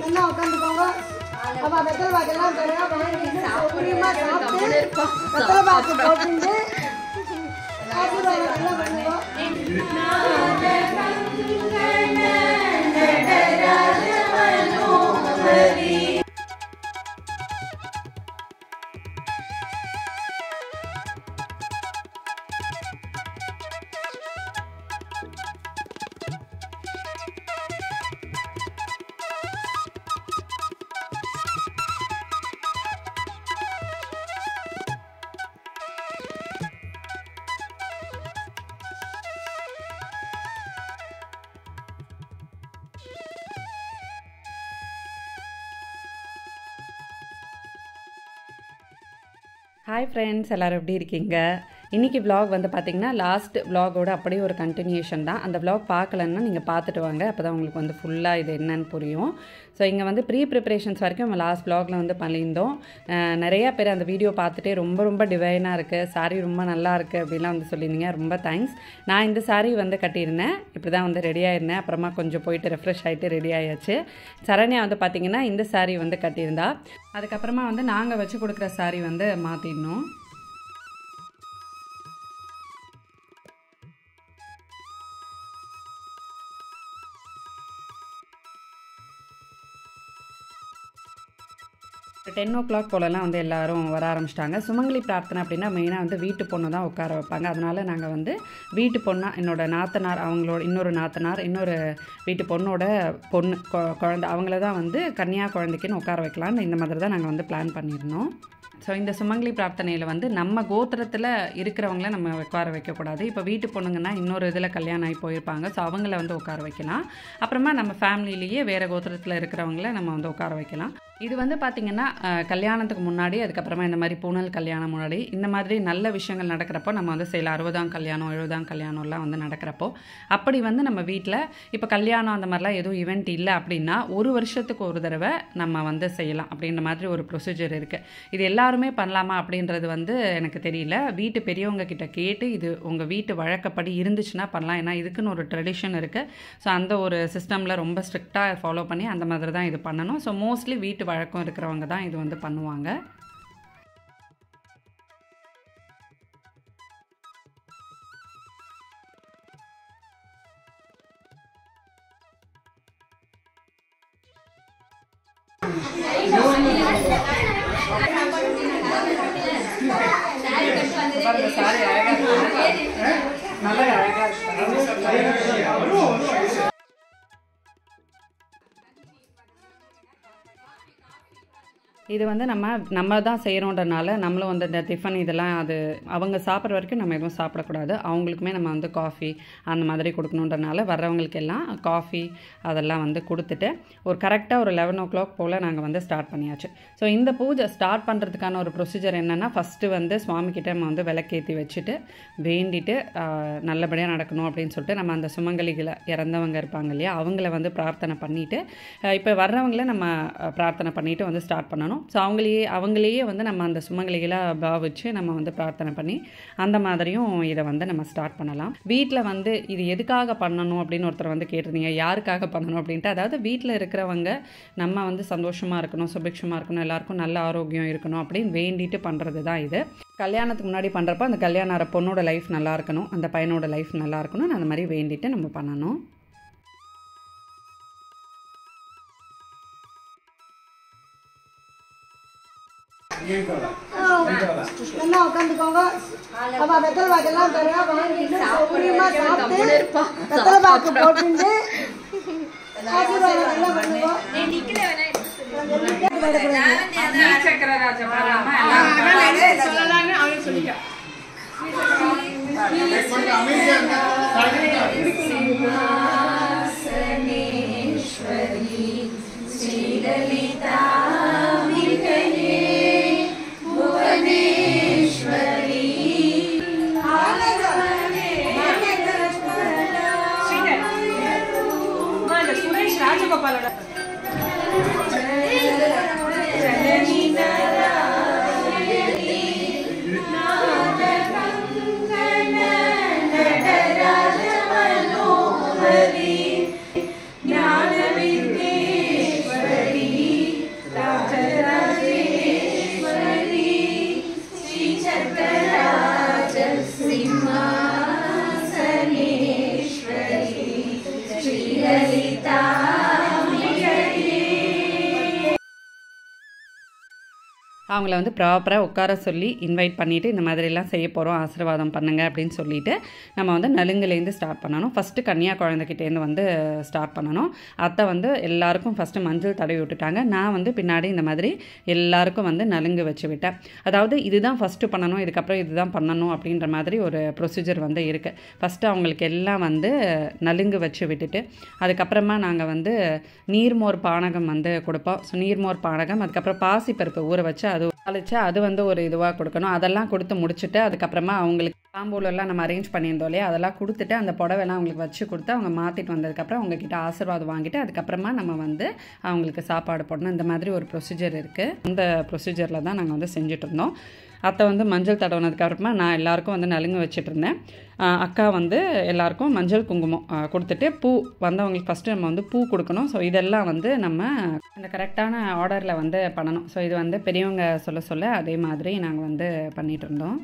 உட்காந்துக்கோங்க. அப்போ வெத்தலை பாக்கெல்லாம் தருவா வாங்கிட்டு சௌகரியமாக சாப்பிட்டு வெத்தலை பாக்கு போட்டு ஆசீர்வாதம் எல்லாம் பண்ணுவோம். ஹாய் ஃப்ரெண்ட்ஸ், எல்லோரும் எப்படி இருக்கீங்க? இன்றைக்கி vlog வந்து பார்த்திங்கன்னா லாஸ்ட் vlogோட அப்படியே ஒரு கண்டினியூஷன் தான். அந்த vlog பார்க்கலன்னா நீங்கள் பார்த்துட்டு வாங்க, அப்போ தான் உங்களுக்கு வந்து ஃபுல்லாக இது என்னன்னு புரியும். ஸோ இங்கே வந்து ப்ரிப்ரேஷன்ஸ் வரைக்கும் நம்ம லாஸ்ட் vlogல வந்து பண்ணியிருந்தோம். நிறையா பேர் அந்த வீடியோ பார்த்துட்டே ரொம்ப டிவைனாக இருக்குது, சாரீ ரொம்ப நல்லா இருக்குது அப்படிலாம் வந்து சொல்லியிருந்தீங்க. ரொம்ப தேங்க்ஸ். நான் இந்த சாரீ வந்து கட்டியிருந்தேன், இப்படி தான் வந்து ரெடி ஆயிருந்தேன். அப்புறமா கொஞ்சம் போயிட்டு ரெஃப்ரெஷ் ஆகிட்டு ரெடி ஆயாச்சு. சரண்யா வந்து பார்த்திங்கன்னா இந்த சாரீ வந்து கட்டியிருந்தா. அதுக்கப்புறமா வந்து நாங்கள் வச்சு கொடுக்குற சாரீ வந்து மாற்றிடணும். ஒரு 10 o'clock போலலாம் வந்து எல்லோரும் வர ஆரம்பிச்சிட்டாங்க. சுமங்கலி பிரார்த்தனை அப்படின்னா மெயினாக வந்து வீட்டு பொண்ணு தான் உட்கார வைப்பாங்க. அதனால நாங்கள் வந்து வீட்டு பொண்ணாக என்னோடய நாத்தனார், அவங்களோட இன்னொரு நாத்தனார், இன்னொரு வீட்டு பொண்ணோட பொண்ணு குழந்தை, அவங்கள தான் வந்து கன்னியா குழந்தைக்குன்னு உட்கார வைக்கலான்னு இந்த மாதிரி தான் நாங்கள் வந்து பிளான் பண்ணியிருந்தோம். ஸோ இந்த சுமங்கலி பிரார்த்தனையில் வந்து நம்ம கோத்திரத்தில் இருக்கிறவங்கள நம்ம உட்கார வைக்கக்கூடாது. இப்போ வீட்டு பொண்ணுங்கன்னா இன்னொரு இதில் கல்யாணம் ஆகி போயிருப்பாங்க, ஸோ அவங்கள வந்து உட்கார வைக்கலாம். அப்புறமா நம்ம ஃபேமிலியிலேயே வேறு கோத்திரத்தில் இருக்கிறவங்கள நம்ம வந்து உட்கார வைக்கலாம். இது வந்து பார்த்திங்கன்னா கல்யாணத்துக்கு முன்னாடி, அதுக்கப்புறமா இந்த மாதிரி பூனல் கல்யாணம் முன்னாடி இந்த மாதிரி நல்ல விஷயங்கள் நடக்கிறப்போ நம்ம வந்து செய்யலாம். 60ஆம் கல்யாணம் 70ஆம் கல்யாணம்லாம் வந்து நடக்கிறப்போ அப்படி வந்து நம்ம வீட்டில் இப்போ கல்யாணம் அந்த மாதிரிலாம் எதுவும் ஈவெண்ட் இல்லை அப்படின்னா ஒரு வருஷத்துக்கு ஒரு தடவை நம்ம வந்து செய்யலாம் அப்படின்ற மாதிரி ஒரு ப்ரொசீஜர் இருக்குது. இது எல்லாருமே பண்ணலாமா அப்படின்றது வந்து எனக்கு தெரியல. வீட்டு பெரியவங்க கிட்ட கேட்டு இது உங்கள் வீட்டு வழக்கப்படி இருந்துச்சுன்னா பண்ணலாம். ஏன்னா இதுக்குன்னு ஒரு ட்ரெடிஷன் இருக்குது. ஸோ அந்த ஒரு சிஸ்டமில் ரொம்ப ஸ்ட்ரிக்டாக ஃபாலோ பண்ணி அந்த மாதிரி தான் இது பண்ணணும். ஸோ மோஸ்ட்லி வீட்டு வழக்கம் இருக்கிறவங்க தான் இது வந்து பண்ணுவாங்க. இது வந்து நம்ம தான் செய்கிறோன்றனால நம்மளும் வந்து இந்த டிஃபன் இதெல்லாம் அது அவங்க சாப்பிட்ற வரைக்கும் நம்ம எதுவும் சாப்பிடக்கூடாது. அவங்களுக்குமே நம்ம வந்து காஃபி அந்த மாதிரி கொடுக்கணுன்றனால வர்றவங்களுக்கு எல்லாம் காஃபி அதெல்லாம் வந்து கொடுத்துட்டு ஒரு கரெக்டாக ஒரு 11 o'clock போல் நாங்கள் வந்து ஸ்டார்ட் பண்ணியாச்சு. ஸோ இந்த பூஜை ஸ்டார்ட் பண்ணுறதுக்கான ஒரு ப்ரொசீஜர் என்னென்னா, ஃபஸ்ட்டு வந்து சுவாமிக்கிட்ட நம்ம வந்து விளக்கேற்றி வச்சுட்டு வேண்டிட்டு நல்லபடியாக நடக்கணும் அப்படின்னு சொல்லிட்டு நம்ம அந்த சுமங்கலிகளை இறந்தவங்க இருப்பாங்க இல்லையா, அவங்கள வந்து பிரார்த்தனை பண்ணிவிட்டு இப்போ வர்றவங்கள நம்ம பிரார்த்தனை பண்ணிவிட்டு வந்து ஸ்டார்ட் பண்ணணும். ஸோ அவங்களையே வந்து நம்ம அந்த சுமங்கலிகளை பாவிச்சு நம்ம வந்து பிரார்த்தனை பண்ணி அந்த மாதிரியும் இதை வந்து நம்ம ஸ்டார்ட் பண்ணலாம். வீட்டில் வந்து இது எதுக்காக பண்ணணும் அப்படின்னு ஒருத்தர் வந்து கேட்டிருந்தீங்க, யாருக்காக பண்ணணும் அப்படின்ட்டு. அதாவது வீட்டில் இருக்கிறவங்க நம்ம வந்து சந்தோஷமாக இருக்கணும், சுபிக்ஷமாக இருக்கணும், எல்லாருக்கும் நல்ல ஆரோக்கியம் இருக்கணும் அப்படின்னு வேண்டிட்டு பண்ணுறது தான் இது. கல்யாணத்துக்கு முன்னாடி பண்ணுறப்போ அந்த கல்யாண பொண்ணோட லைஃப் நல்லா இருக்கணும், அந்த பையனோட லைஃப் நல்லா இருக்கணும், அந்த மாதிரி வேண்டிட்டு நம்ம பண்ணணும். நல்லா உட்காந்துக்கோங்க. அப்போ வெத்தலை பாக்கெல்லாம் தருவா வாங்கிட்டு சௌகரியமாக சாப்பிட்டு வெத்தலை பாக்கு போட்டு ஆசீர்வாதம் எல்லாம் பண்ணுவோம். ஞான வித்யேஸ்வரி அவங்கள வந்து ப்ராப்பராக உட்கார சொல்லி இன்வைட் பண்ணிவிட்டு இந்த மாதிரிலாம் செய்ய போகிறோம், ஆசீர்வாதம் பண்ணுங்க அப்படின்னு சொல்லிட்டு நம்ம வந்து நலுங்குலேருந்து ஸ்டார்ட் பண்ணணும். ஃபஸ்ட்டு கன்னியா குழந்தைகிட்டேருந்து வந்து ஸ்டார்ட் பண்ணணும். அத்தை வந்து எல்லாருக்கும் ஃபஸ்ட்டு மஞ்சள் தடவி விட்டுட்டாங்க. நான் வந்து பின்னாடி இந்த மாதிரி எல்லாருக்கும் வந்து நலுங்கு வச்சு விட்டேன். அதாவது இதுதான் ஃபஸ்ட்டு பண்ணணும், இதுக்கப்புறம் இதுதான் பண்ணணும் அப்படின்ற மாதிரி ஒரு ப்ரொசீஜர் வந்து இருக்குது. ஃபஸ்ட்டு அவங்களுக்கு எல்லாம் வந்து நலுங்கு வச்சு விட்டுட்டு அதுக்கப்புறமா நாங்கள் வந்து நீர்மோர் பானகம் வந்து கொடுப்போம். ஸோ நீர்மோர் பானகம், அதுக்கப்புறம் பாசிப்பருப்பு ஊற வச்சு அது அழைச்சா அது வந்து ஒரு இதுவாக கொடுக்கணும். அதெல்லாம் கொடுத்து முடிச்சுட்டு அதுக்கப்புறமா அவங்களுக்கு தாம்பூலெல்லாம் நம்ம அரேஞ்ச் பண்ணியிருந்தோம் இல்லையா, அதெல்லாம் கொடுத்துட்டு அந்த புடவைலாம் அவங்களுக்கு வச்சு கொடுத்து அவங்க மாற்றிட்டு வந்ததுக்கப்புறம் அவங்கக்கிட்ட ஆசீர்வாதம் வாங்கிட்டு அதுக்கப்புறமா நம்ம வந்து அவங்களுக்கு சாப்பாடு போடணும். இந்த மாதிரி ஒரு ப்ரொசீஜர் இருக்குது. அந்த ப்ரொசீஜரில் தான் நாங்கள் வந்து செஞ்சுட்டு இருந்தோம். அத்தை வந்து மஞ்சள் தடவுனதுக்கப்புறமா நான் எல்லாருக்கும் வந்து நலுங்கு வச்சுட்டு இருந்தேன். அக்கா வந்து எல்லாருக்கும் மஞ்சள் குங்குமம் கொடுத்துட்டு பூ வந்தவங்களுக்கு ஃபஸ்ட்டு நம்ம வந்து பூ கொடுக்கணும். ஸோ இதெல்லாம் வந்து நம்ம அந்த கரெக்டான ஆர்டரில் வந்து பண்ணணும். ஸோ இது வந்து பெரியவங்க சொல்ல சொல்ல அதே மாதிரி நாங்கள் வந்து பண்ணிகிட்டு இருந்தோம்.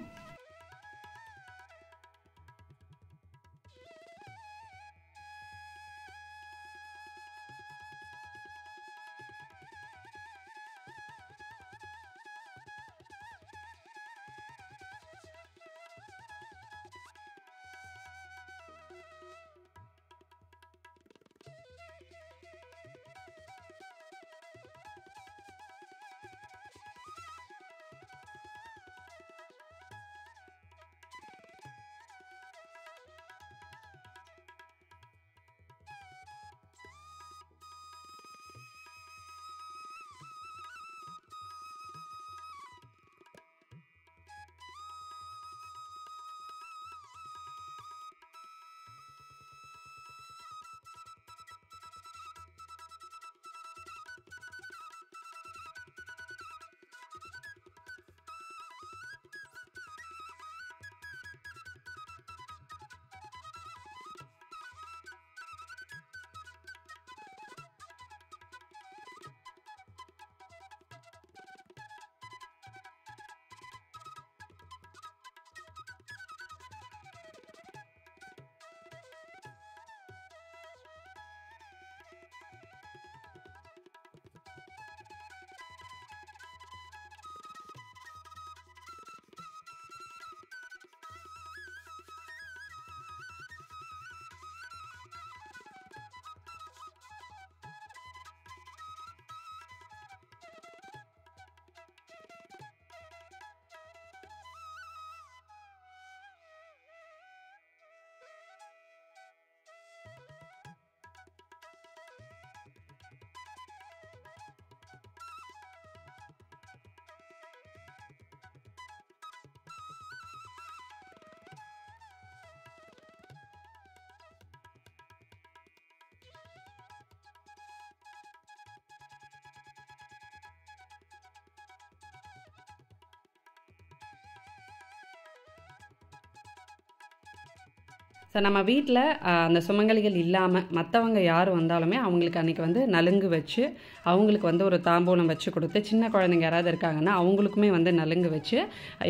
ஸோ நம்ம வீட்டில் அந்த சுமங்கலிகள் இல்லாமல் மற்றவங்க யார் வந்தாலுமே அவங்களுக்கு அன்றைக்கி வந்து நலுங்கு வச்சு அவங்களுக்கு வந்து ஒரு தாம்பூலம் வச்சு கொடுத்து, சின்ன குழந்தைங்க யாராவது இருக்காங்கன்னா அவங்களுக்குமே வந்து நலுங்கு வச்சு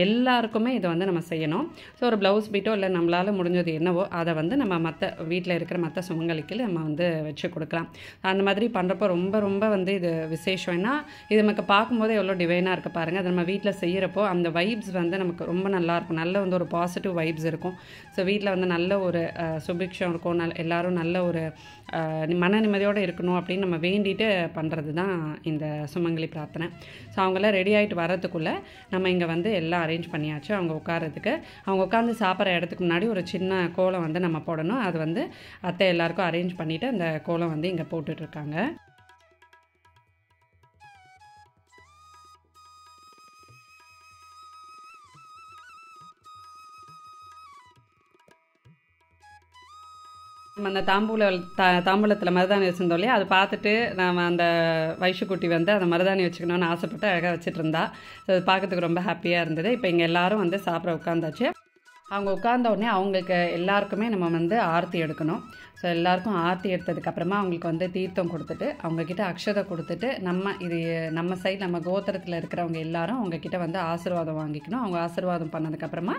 எல்லாருக்குமே இதை வந்து நம்ம செய்யணும். ஸோ ஒரு ப்ளவுஸ் பீட்டோ இல்லை நம்மளால் முடிஞ்சது என்னவோ அதை வந்து நம்ம மற்ற வீட்டில் இருக்கிற மற்ற சுமங்கலிக்கு நம்ம வந்து வச்சு கொடுக்கலாம். அந்த மாதிரி பண்ணுறப்போ ரொம்ப ரொம்ப வந்து இது விசேஷம். ஏன்னா இது நமக்கு பார்க்கும்போது எவ்வளோ டிவைனாக இருக்குது பாருங்கள். அது நம்ம வீட்டில் செய்கிறப்போ அந்த வைப்ஸ் வந்து நமக்கு ரொம்ப நல்லாயிருக்கும். நல்ல வந்து ஒரு பாசிட்டிவ் வைப்ஸ் இருக்கும். ஸோ வீட்டில் வந்து நல்ல ஒரு சுபிக்ஷம் இருக்கும். எல்லாரும் நல்ல ஒரு மன நிம்மதியோடு இருக்கணும் அப்படின்னு நம்ம வேண்டிட்டு பண்ணுறது தான் இந்த சுமங்கலி பிரார்த்தனை. ஸோ அவங்களாம் ரெடி ஆகிட்டு வர்றதுக்குள்ளே நம்ம இங்கே வந்து எல்லாம் அரேஞ்ச் பண்ணியாச்சு. அவங்க உட்காரத்துக்கு, அவங்க உட்காந்து சாப்பிட்ற இடத்துக்கு முன்னாடி ஒரு சின்ன கோலம் வந்து நம்ம போடணும். அது வந்து அத்தை எல்லாருக்கும் அரேஞ்ச் பண்ணிவிட்டு அந்த கோலம் வந்து இங்கே போட்டுட்ருக்காங்க. நம்ம அந்த தாம்பூலத்தில் மருதாணி வச்சுருந்தோம் இல்லையா, அது பார்த்துட்டு நம்ம அந்த வைஷுக்குட்டி வந்து அந்த மருதாணி வச்சுக்கணும்னு ஆசைப்பட்டு அழகாக வச்சுட்டு இருந்தா. ஸோ அது பார்க்கறதுக்கு ரொம்ப ஹாப்பியாக இருந்தது. இப்போ இங்கே எல்லோரும் வந்து சாப்பிட உட்காந்தாச்சு. அவங்க உட்கார்ந்த உடனே அவங்களுக்கு எல்லாருக்குமே நம்ம வந்து ஆர்த்தி எடுக்கணும். ஸோ எல்லாருக்கும் ஆர்த்தி எடுத்ததுக்கப்புறமா அவங்களுக்கு வந்து தீர்த்தம் கொடுத்துட்டு அவங்கக்கிட்ட அக்ஷதை கொடுத்துட்டு நம்ம சைடு நம்ம கோத்திரத்தில் இருக்கிறவங்க எல்லாரும் அவங்கக்கிட்ட வந்து ஆசீர்வாதம் வாங்கிக்கணும். அவங்க ஆசீர்வாதம் பண்ணதுக்கப்புறமா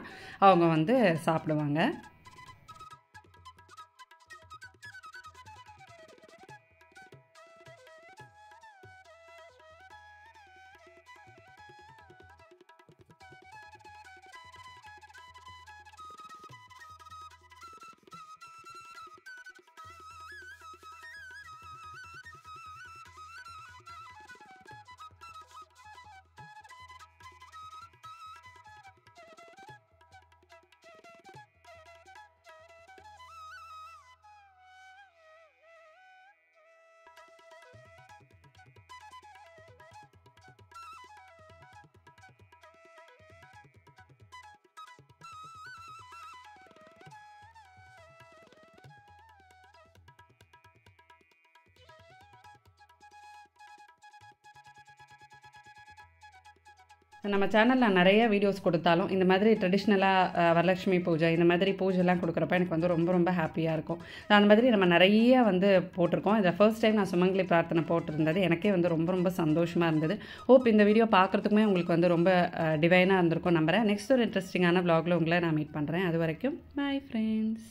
அவங்க வந்து சாப்பிடுவாங்க. நம்ம சேனலில் நிறைய வீடியோஸ் கொடுத்தாலும் இந்த மாதிரி ட்ரெடிஷ்னலாக வரலட்சுமி பூஜை இந்த மாதிரி பூஜைலாம் கொடுக்குறப்ப எனக்கு வந்து ரொம்ப ரொம்ப ஹாப்பியாக இருக்கும். அந்த மாதிரி நம்ம நிறைய வந்து போட்டிருக்கோம். இதை ஃபர்ஸ்ட் டைம் நான் சுமங்கலி பிரார்த்தனை போட்டிருந்தது எனக்கே வந்து ரொம்ப ரொம்ப சந்தோஷமாக இருந்தது. ஹோப் இந்த வீடியோ பார்க்குறதுக்குமே உங்களுக்கு வந்து ரொம்ப டிவைனாக இருந்திருக்கும் நம்புகிறேன். நெக்ஸ்ட் ஒரு இன்ட்ரெஸ்டிங்கான vlogல உங்களை நான் மீட் பண்ணுறேன். அது வரைக்கும் பை ஃப்ரெண்ட்ஸ்.